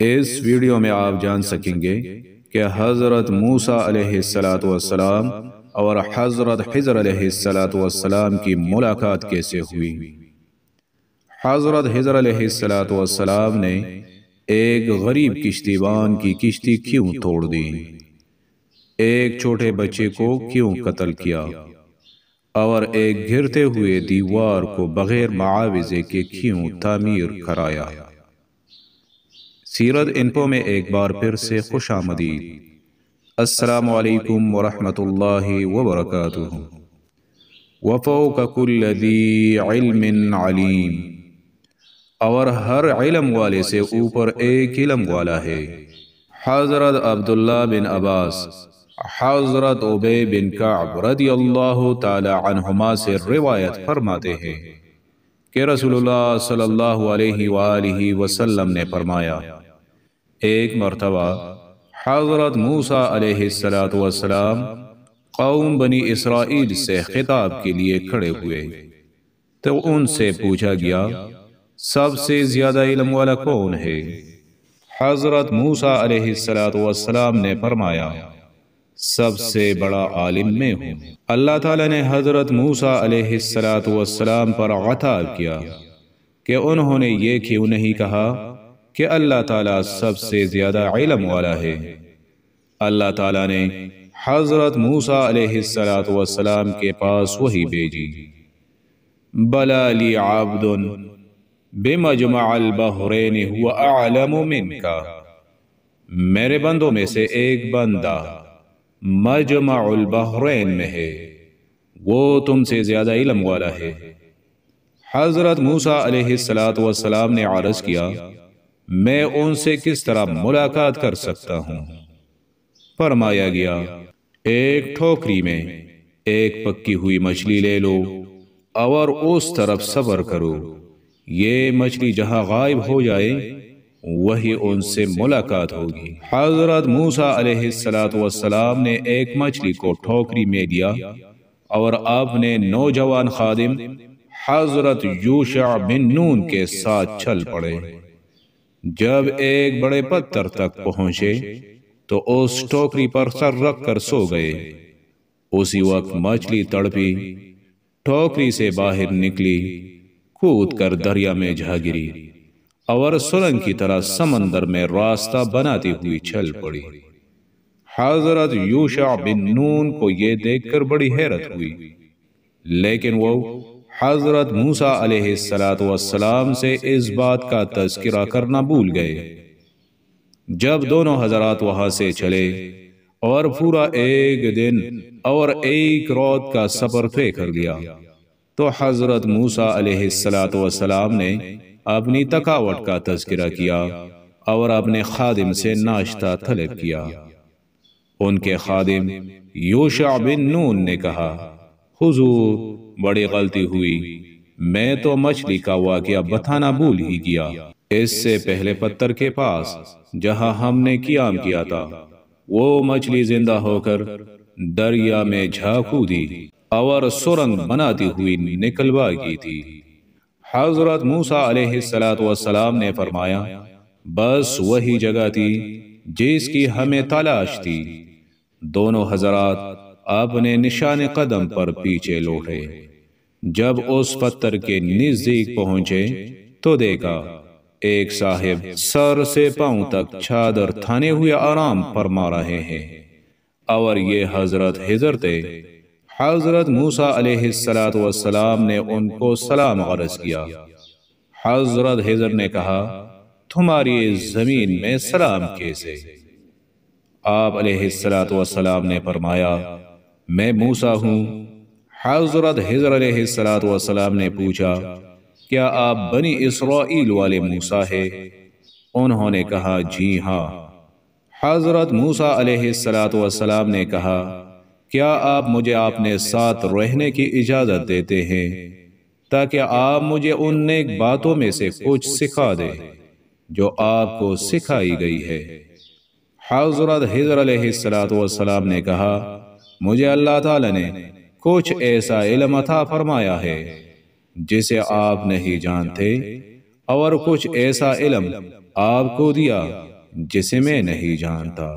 اس video میں آپ جان سکیں گے کہ حضرت موسیٰ علیہ السلام اور حضرت خضر علیہ السلام کی ملاقات کیسے ہوئی۔ حضرت خضر علیہ السلام نے ایک غریب کشتیبان کی کشتی کیوں توڑ دی، ایک چھوٹے بچے کو کیوں قتل کیا، اور ایک گرتے ہوئے دیوار کو بغیر معاوضے کے کیوں تعمیر کرایا۔ سیرت انفو میں ایک بار پھر سے خوش آمدید۔ السلام علیکم ورحمۃ اللہ وبرکاتہ۔ وفوق کل ذی علم علیم، اور ہر علم والے سے اوپر ایک علم والا ہے۔ حضرت عبداللہ بن عباس، حضرت ابی بن کعب رضی اللہ تعالی عنہما سے روایت فرماتے ہیں کہ رسول اللہ صلی اللہ علیہ وآلہ وسلم نے فرمایا، ایک مرتبہ حضرت موسیٰ علیہ السلام قوم بنی اسرائیل سے خطاب کے لیے کھڑے ہوئے تو ان سے پوچھا گیا، سب سے زیادہ علم والا کون ہے؟ حضرت موسیٰ علیہ السلام نے فرمایا، سب سے بڑا عالم میں ہوں۔ اللہ تعالیٰ نے حضرت موسیٰ علیہ السلام پر عتاب کیا کہ انہوں نے یہ کیوں نہیں کہا کہ اللہ تعالیٰ سب سے زیادہ علم والا ہے۔ اللہ تعالیٰ نے حضرت موسیٰ علیہ السلام کے پاس وحی بھیجی، بلا لی عبد بمجمع البحرین هو اعلم منک، میرے بندوں میں سے ایک بندہ مجمع البحرین میں ہے، وہ تم سے زیادہ علم والا ہے۔ حضرت موسیٰ علیہ السلام نے عرض کیا، میں ان سے کس طرح ملاقات کر سکتا ہوں؟ فرمایا گیا، ایک ٹھوکری میں ایک پکی ہوئی مچھلی لے لو اور اس طرف سفر کرو، یہ مچھلی جہاں غائب ہو جائے وہی ان سے ملاقات ہوگی۔ حضرت موسیٰ علیہ السلام نے ایک مچھلی کو ٹھوکری میں دیا اور اپنے نوجوان خادم حضرت یوشع بن نون کے ساتھ چل پڑے۔ جب ایک بڑے پتھر تک پہنچے تو اس ٹوکری پر سر رکھ کر سو گئے۔ اسی وقت مچھلی تڑپی، ٹوکری سے باہر نکلی، کود کر دریا میں جا گری اور سرنگ کی طرح سمندر میں راستہ بناتی ہوئی چل پڑی۔ حضرت یوشع بن نون کو یہ دیکھ کر بڑی حیرت ہوئی، لیکن وہ حضرت موسیٰ علیہ السلام سے اس بات کا تذکرہ کرنا بھول گئے۔ جب دونوں حضرات وہاں سے چلے اور پورا ایک دن اور ایک رات کا سفر طے کر لیا تو حضرت موسیٰ علیہ السلام نے اپنی تھکاوٹ کا تذکرہ کیا اور اپنے خادم سے ناشتہ طلب کیا۔ ان کے خادم یوشع بن نون نے کہا، حضور بڑی غلطی ہوئی، میں تو مچھلی کا واقعہ بتانا بھول ہی گیا۔ اس سے پہلے پتھر کے پاس جہاں ہم نے قیام کیا تھا وہ مچھلی زندہ ہو کر دریا میں جا کودی اور سرنگ بناتی ہوئی نکلوا گئی تھی۔ حضرت موسیٰ علیہ السلام نے فرمایا، بس وہی جگہ تھی جس کی ہمیں تلاش تھی۔ دونوں حضرات اپنے نشان قدم پر پیچھے لوٹے۔ جب اس پتھر کے نزدیک پہنچے تو دیکھا ایک صاحب سر سے پاؤں تک چادر تھانے ہوئے آرام فرما رہے ہیں، اور یہ حضرت خضر تھے۔ حضرت موسیٰ علیہ السلام نے ان کو سلام عرض کیا۔ حضرت خضر نے کہا، تمہاری اس زمین میں سلام کیسے؟ آپ علیہ السلام نے فرمایا، میں موسیٰ ہوں۔ حضرت خضر علیہ السلام نے پوچھا، کیا آپ بنی اسرائیل والے موسیٰ ہیں؟ انہوں نے کہا، جی ہاں۔ حضرت موسیٰ علیہ السلام نے کہا، کیا آپ مجھے اپنے ساتھ رہنے کی اجازت دیتے ہیں تاکہ آپ مجھے ان نیک باتوں میں سے کچھ سکھا دیں جو آپ کو سکھائی گئی ہے؟ حضرت خضر علیہ السلام نے کہا، مجھے اللہ تعالیٰ نے کچھ ایسا علم عطا فرمایا ہے جسے آپ نہیں جانتے، اور کچھ ایسا علم آپ کو دیا جسے میں نہیں جانتا۔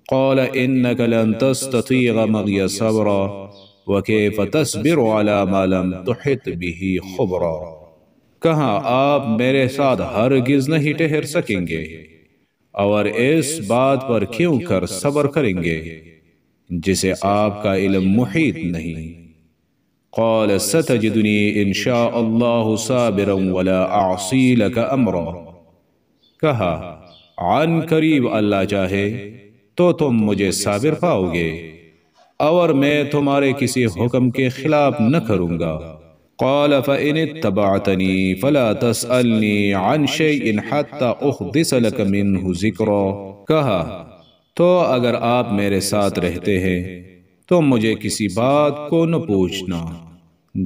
قال انك لن تستطيع معي صبرا وكيف تصبر على ما لم تحط به خبرا۔ کہاں آپ میرے ساتھ ہرگز نہیں ٹھہر سکیں گے، اور اس بات پر کیوں کر صبر کریں گے جسے آپ کا علم محیط نہیں۔ قال ستجدنی ان شاء اللہ صابرا ولا اعصی لک امرا۔ کہا عن قریب اللہ چاہے تو تم مجھے صابر پاؤ گے، اور میں تمہارے کسی حکم کے خلاف نہ کروں گا۔ قال فإن اتبعتنی فلا تسألنی عن شیء حتى احدث لك منه ذکرا۔ کہا تو اگر آپ میرے ساتھ رہتے ہیں تو مجھے کسی بات کو نہ پوچھنا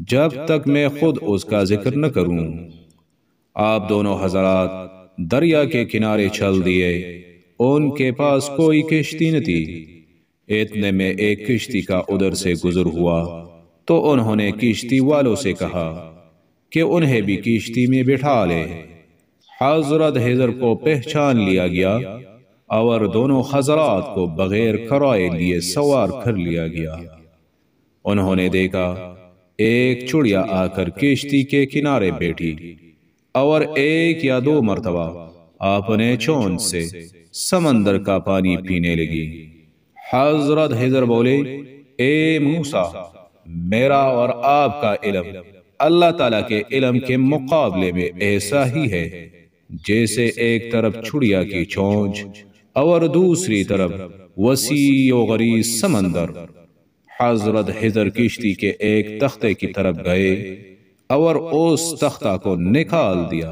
جب تک میں خود اس کا ذکر نہ کروں۔ آپ دونوں حضرات دریا کے کنارے چل دیے، ان کے پاس کوئی کشتی نہ تھی۔ اتنے میں ایک کشتی کا ادھر سے گزر ہوا تو انہوں نے کشتی والوں سے کہا کہ انہیں بھی کشتی میں بٹھا لے۔ حضرت خضر کو پہچان لیا گیا اور دونوں حضرات کو بغیر کرائے لیے سوار کر لیا گیا۔ انہوں نے دیکھا ایک چڑیا آ کر کشتی کے کنارے بیٹھی اور ایک یا دو مرتبہ اپنے چونچ سے سمندر کا پانی پینے لگی۔ حضرت خضر بولے اے موسیٰ، میرا اور آپ کا علم اللہ تعالیٰ کے علم کے مقابلے میں ایسا ہی ہے جیسے ایک طرف چڑیا کی چونچ اور دوسری طرف وسیع و غریض سمندر۔ حضرت خضر کشتی کے ایک تختے کی طرف گئے اور اس تختہ کو نکال دیا۔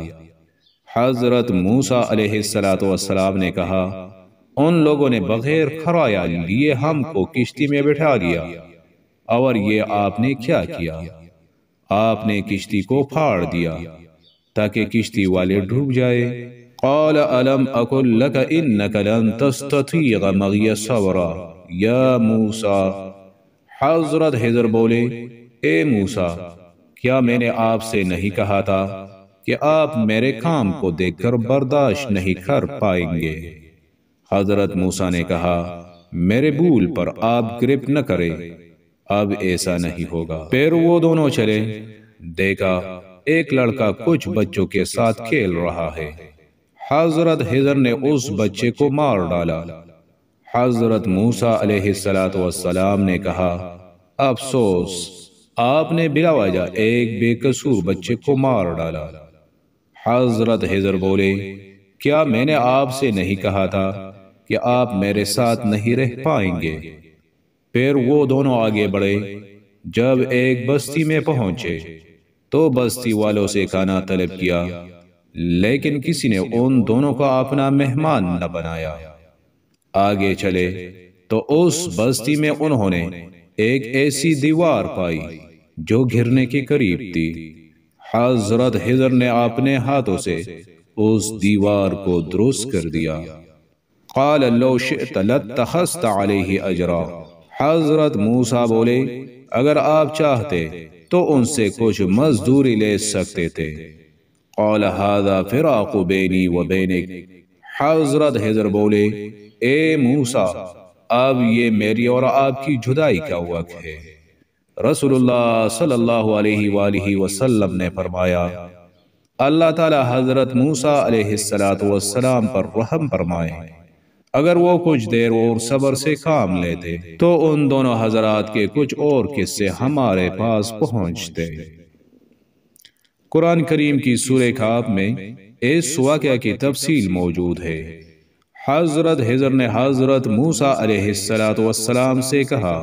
حضرت موسیٰ علیہ السلام نے کہا ان لوگوں نے بغیر خرایا لیے ہم کو کشتی میں بٹھا دیا، اور یہ آپ نے کیا کیا؟ آپ نے کشتی کو پھاڑ دیا تاکہ کشتی والے ڈوب جائے۔ قال الم اقل لك انك لن تستطيع معي صبرا یا موسیٰ۔ حضرت خضر بولے اے موسیٰ، کیا میں نے آپ سے نہیں کہا تھا کہ آپ میرے کام کو دیکھ کر برداشت نہیں کر پائیں گے؟ حضرت موسیٰ نے کہا میرے بول پر آپ گرفت نہ کریں، اب ایسا نہیں ہوگا۔ پھر وہ دونوں چلے، دیکھا ایک لڑکا کچھ بچوں کے ساتھ کھیل رہا ہے۔ حضرت خضر نے اس بچے کو مار ڈالا۔ حضرت موسیٰ علیہ السلام نے کہا افسوس، آپ نے بلا وجہ ایک بے قصور بچے کو مار ڈالا۔ حضرت خضر بولے کیا میں نے آپ سے نہیں کہا تھا کہ آپ میرے ساتھ نہیں رہ پائیں گے؟ پھر وہ دونوں آگے بڑھے۔ جب ایک بستی میں پہنچے تو بستی والوں سے کھانا طلب کیا، لیکن کسی نے ان دونوں کو اپنا مہمان نہ بنایا۔ آگے چلے تو اس بستی میں انہوں نے ایک ایسی دیوار پائی جو گرنے کے قریب تھی۔ حضرت خضر نے اپنے ہاتھوں سے اس دیوار کو درست کر دیا۔ قال لو شئت لاتخذت علیہ اجرا۔ حضرت موسیٰ بولے اگر آپ چاہتے تو ان سے کچھ مزدوری لے سکتے تھے۔ قال هذا فراق بینی و بینک۔ حضرت خضر بولے اے موسیٰ، اب یہ میری اور آپ کی جدائی کا وقت ہے۔ رسول اللہ صلی اللہ علیہ وآلہ وسلم نے فرمایا اللہ تعالی حضرت موسیٰ علیہ السلام پر رحم فرمائے، اگر وہ کچھ دیر اور صبر سے کام لیتے تو ان دونوں حضرات کے کچھ اور قصے ہمارے پاس پہنچتے۔ قرآن کریم کی سورہ کہف میں اس واقعہ کی تفصیل موجود ہے۔ حضرت خضر نے حضرت موسیٰ علیہ السلام سے کہا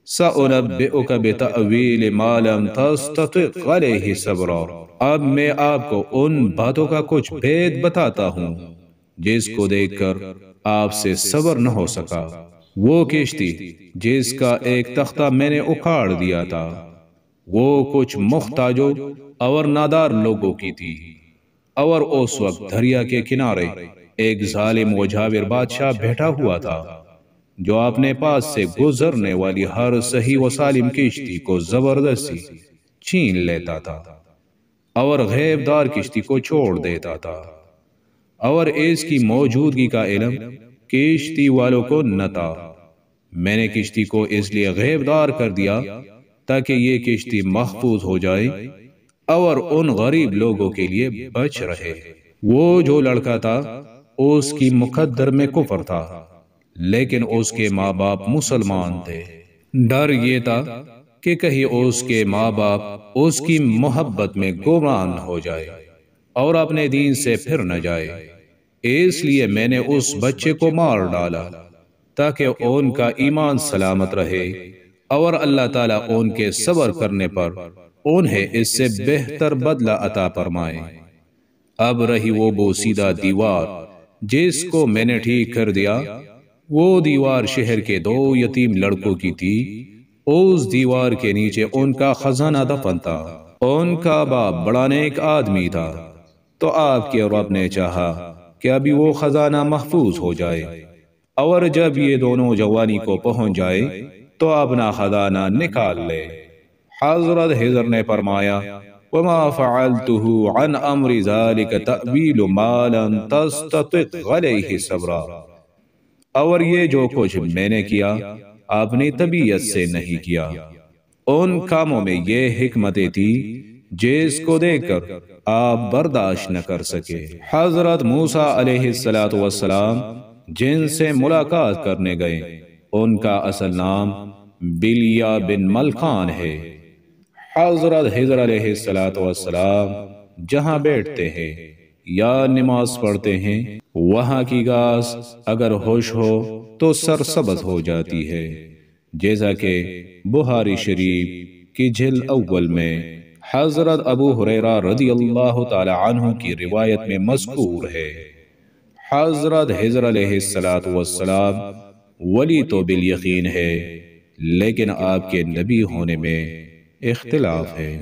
سَأُنَبِّئُكَ بِتَأْوِيلِ مَا لَمْ تَسْتَطِعْ عَلَيْهِ صَبْرًا۔ اب میں آپ کو ان باتوں کا کچھ بید بتاتا ہوں جس کو دیکھ کر آپ سے صبر نہ ہو سکا۔ وہ کشتی جس کا ایک تختہ میں نے اکھاڑ دیا تھا، وہ کچھ محتاجوں اور نادار لوگوں کی تھی، اور اس وقت دریا کے کنارے ایک ظالم و جابر بادشاہ بیٹھا ہوا تھا جو اپنے پاس سے گزرنے والی ہر صحیح و سالم کشتی کو زبردستی چھین لیتا تھا اور غیب دار کشتی کو چھوڑ دیتا تھا۔ اور اس کی موجودگی کا علم کشتی والوں کو نہ تھا۔ میں نے کشتی کو اس لیے غیب دار کر دیا تاکہ یہ کشتی محفوظ ہو جائے اور ان غریب لوگوں کے لیے بچ رہے۔ وہ جو لڑکا تھا اس کی مقدر میں کفر تھا، لیکن اس کے ماں باپ مسلمان تھے۔ ڈر یہ تھا کہ کہیں اس کے ماں باپ اس کی محبت میں گمراہ ہو جائے اور اپنے دین سے پھر نہ جائے، اس لیے میں نے اس بچے کو مار ڈالا تاکہ ان کا ایمان سلامت رہے اور اللہ تعالیٰ ان کے صبر کرنے پر انہیں اس سے بہتر بدلہ عطا فرمائے۔ اب رہی وہ بوسیدہ دیوار جس کو میں نے ٹھیک کر دیا، وہ دیوار شہر کے 2 یتیم لڑکوں کی تھی۔ اس دیوار کے نیچے ان کا خزانہ دفن تھا۔ ان کا باپ بڑا نیک آدمی تھا، تو آپ کے رب نے چاہا کہ ابھی وہ خزانہ محفوظ ہو جائے، اور جب یہ دونوں جوانی کو پہنچ جائے تو اپنا خزانہ نکال لے۔ حضرت خضر نے فرمایا وَمَا فَعَلْتُهُ عَنْ أَمْرِ ذَلِكَ تَأْوِيلُ مَا لَمْ تَسْتَطِعْ عَلَيْهِ صَبْرًا، اور یہ جو کچھ میں نے کیا اپنی طبیعت سے نہیں کیا۔ ان کاموں میں یہ حکمتیں تھی جس کو دیکھ کر آپ برداشت نہ کر سکے۔ حضرت موسیٰ علیہ السلام جن سے ملاقات کرنے گئے، ان کا اصل نام بلیہ بن ملخان ہے۔ حضرت خضر علیہ السلام جہاں بیٹھتے ہیں یا نماز پڑھتے ہیں، وہاں کی گھاس اگر خشک ہو تو سرسبز ہو جاتی ہے، جیسا کہ بخاری شریف کی جلد اول میں حضرت ابو ہریرہ رضی اللہ تعالی عنہ کی روایت میں مذکور ہے۔ حضرت خضر علیہ السلام ولی تو بالیقین ہے، لیکن آپ کے نبی ہونے میں اختلاف ہے۔